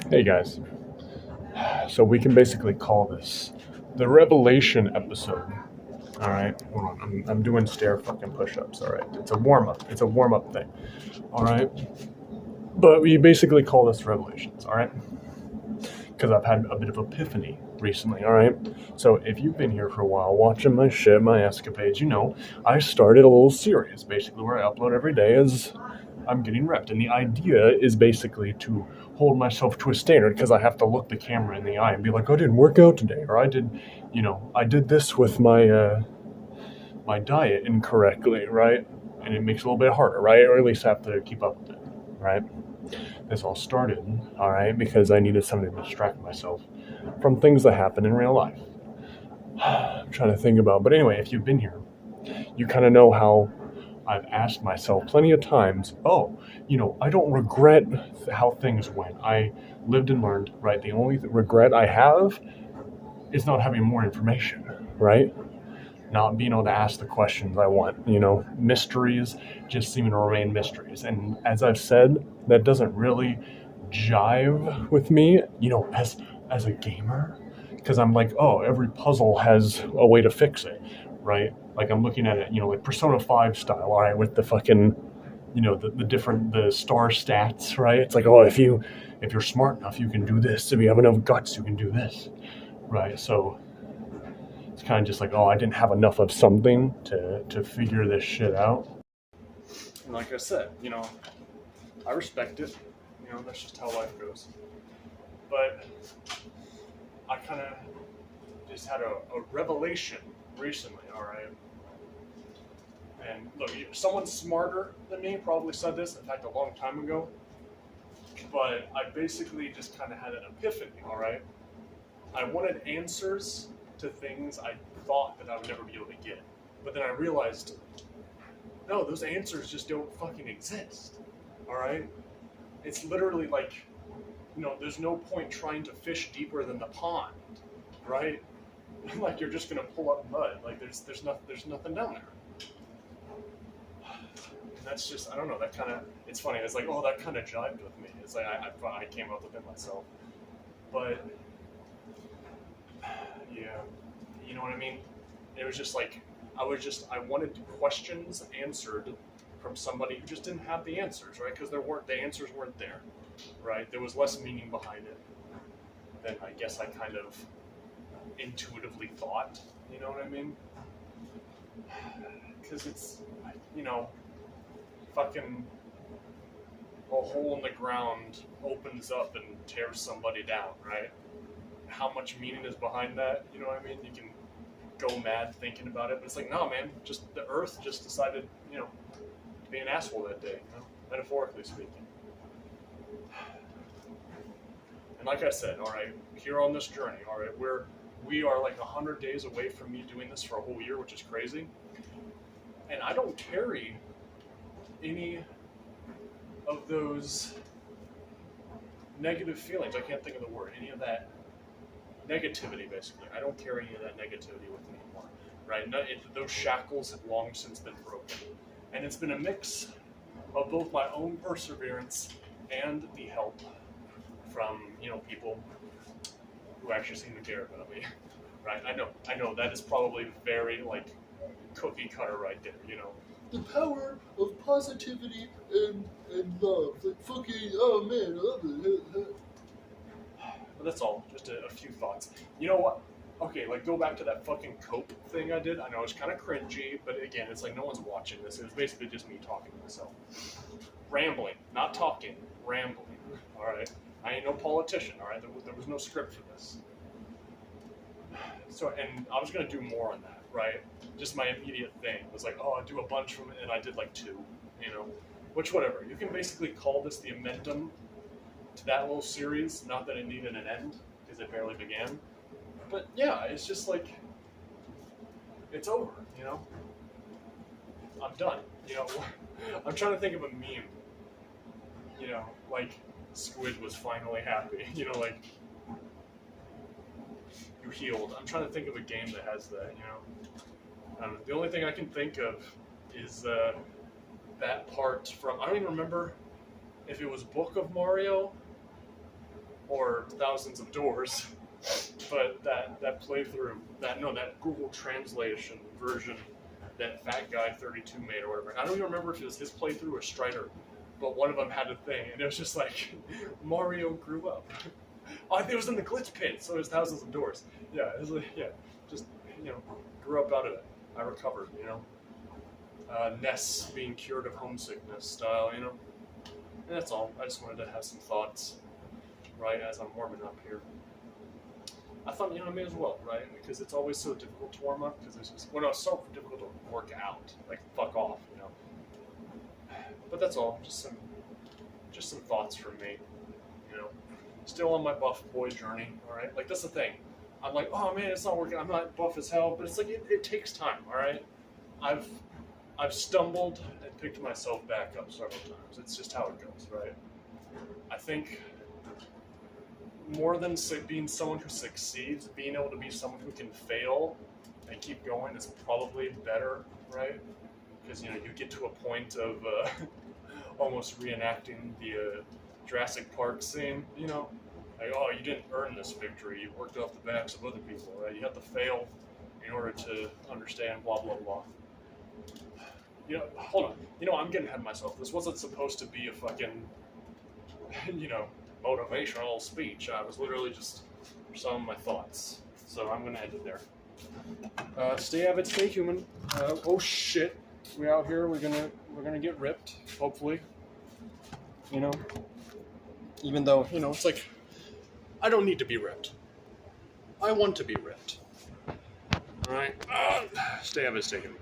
Hey guys, so we can basically call this the Revelation episode. All right, hold on. I'm doing stair fucking push-ups. All right, it's a warm up. It's a warm up thing. All right, but we basically call this Revelations. All right, because I've had a bit of epiphany recently. All right, so if you've been here for a while watching my shit, my escapades, you know I started a little series basically where I upload every day as I'm getting repped. And the idea is basically to hold myself to a standard because I have to look the camera in the eye and be like, I didn't work out today, or I did this with my diet incorrectly, right? And it makes it a little bit harder, right? Or at least I have to keep up with it, right? This all started, all right, because I needed something to distract myself from things that happen in real life. I'm trying to think about, but anyway, if you've been here, you kind of know how I've asked myself plenty of times, I don't regret how things went. I lived and learned, right? The only regret I have is not having more information, right? Not being able to ask the questions I want. Mysteries just seem to remain mysteries. And as I've said, that doesn't really jive with me, as a gamer, because I'm like, oh, every puzzle has a way to fix it, right? Like I'm looking at it, like Persona 5 style, all right, with the fucking, the different the star stats, right? It's like, oh, if you're smart enough, you can do this. If you have enough guts, you can do this, right? So it's kind of just like, oh, I didn't have enough of something to figure this shit out. And like I said, I respect it. That's just how life goes. But I kind of just had a revelation recently, all right? And look, someone smarter than me probably said this, in fact, a long time ago. But I basically just kind of had an epiphany, all right? I wanted answers to things I thought that I would never be able to get. But then I realized, no, those answers just don't fucking exist, all right? It's literally like, there's no point trying to fish deeper than the pond, right? Like you're just gonna pull up mud. Like there's nothing down there. And that's just, I don't know. That kind of, it's funny. It's like, oh, that kind of jived with me. It's like I came up with it myself, but yeah, you know what I mean. It was just like I wanted questions answered from somebody who just didn't have the answers, right? Because the answers weren't there, right? There was less meaning behind it than I guess I kind of intuitively thought. You know what I mean? Because it's, fucking a hole in the ground opens up and tears somebody down, right? How much meaning is behind that? You know what I mean? You can go mad thinking about it, but it's like, no, man, just the Earth just decided, to be an asshole that day, metaphorically speaking. And like I said, all right, here on this journey, all right, we are like 100 days away from me doing this for a whole year, which is crazy. And I don't carry any of those negative feelings. I can't think of the word. Any of that negativity, basically. I don't carry any of that negativity with me anymore, right? Those shackles have long since been broken. And it's been a mix of both my own perseverance and the help from, people who actually seem to care about me, right? I know that is probably very, like, cookie cutter right there, The power of positivity and love. Like, fucking, oh man, I love it. But that's all, just a few thoughts. You know what? Okay, like, go back to that fucking cope thing I did. I know it's kind of cringy, but again, it's like no one's watching this. It was basically just me talking to myself. Rambling, not talking, rambling, all right? I ain't no politician, all right? There was no script for this. So, and I was going to do more on that, right? Just my immediate thing was like, oh, I'll do a bunch from it, and I did like 2, which whatever. You can basically call this the amendum to that little series. Not that it needed an end, because it barely began. But yeah, it's just like, it's over, I'm done, I'm trying to think of a meme, like Squid was finally happy, like, you healed. I'm trying to think of a game that has that, the only thing I can think of is that part from, I don't even remember if it was Book of Mario or Thousands of Doors, but that playthrough, that Google translation version that Fat Guy 32 made or whatever. I don't even remember if it was his playthrough or Strider, but one of them had a thing, and it was just like Mario grew up. Oh, I think it was in the glitch pit, so it was Thousands of Doors. Yeah, it was like, yeah, just, grew up out of it. I recovered, Ness being cured of homesickness style, And that's all. I just wanted to have some thoughts, right, as I'm warming up here. I thought, I may as well, right? Because it's always so difficult to warm up, because it's it's so difficult to work out. Like, fuck off, But that's all. Just some thoughts from me, Still on my buff boy journey, all right? Like, that's the thing. I'm like, oh man, it's not working. I'm not buff as hell, but it's like it takes time, all right? I've stumbled and picked myself back up several times. It's just how it goes, right? I think more than being someone who succeeds, being able to be someone who can fail and keep going is probably better, right? Because you get to a point of almost reenacting the Jurassic Park scene, like, oh, you didn't earn this victory, you worked off the backs of other people, right? You have to fail in order to understand blah blah blah. Hold on, I'm getting ahead of myself. This wasn't supposed to be a fucking motivational speech. I was literally just some of my thoughts, so I'm gonna end it there. Stay avid, stay human. Oh shit, we out here. We're gonna get ripped, hopefully. Even though it's like I don't need to be ripped. I want to be ripped. All right. Stay avid, stay human.